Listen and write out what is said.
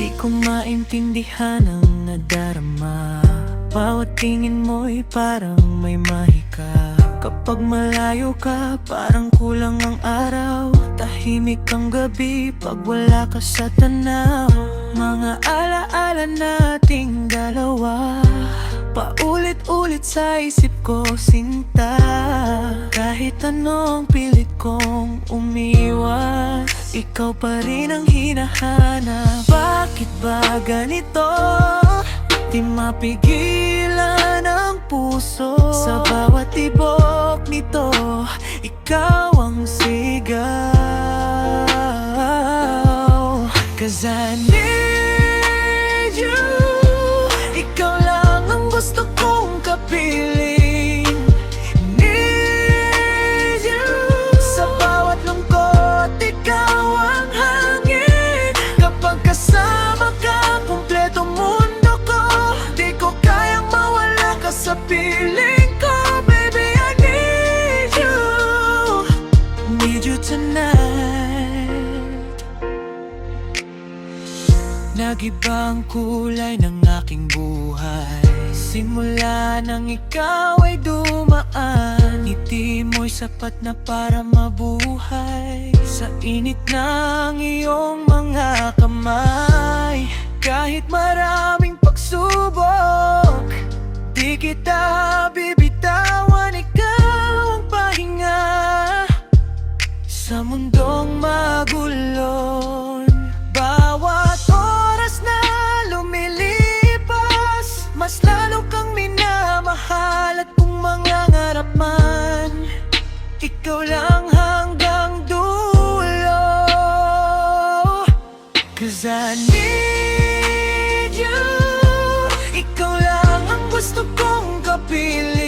Di ko maintindihan ang nadarama. Bawat tingin mo'y parang may mahika. Kapag malayo ka, parang kulang ang araw. Tahimik ang gabi pag wala ka sa tanaw. Mga alaala nating dalawa, paulit-ulit sa isip ko, sinta. Kahit anong pilit kong umiwas, ikaw pa rin ang hinahanap. Bakit ba ganito? Di mapigilan ang puso. Sa bawat tibok nito, ikaw ang sigaw. 'Cause I need you. Ikaw lang ang gusto kong kapiling. Need you. Sa bawat lungkot, ikaw ang hangin. Kapag kasama ka, kumpleto mundo ko. Di ko kayang mawala ka sa piling ko. Baby, I need you. Need you tonight. Nag-iba ang kulay ng aking buhay simula nang ikaw ay dumaan. Ngiti mo'y sapat na para mabuhay sa init ng iyong mga kamay. Kahit maraming pagsubok, di kita bibitawan. Ikaw ang pahinga sa mundong magulon. Bawat oras na lumilipas, mas lalo kang minamahal. At kung mangangarap man, ikaw lang hanggang dulo. 'Cause I need you. Ikaw lang ang gusto kong kapiling.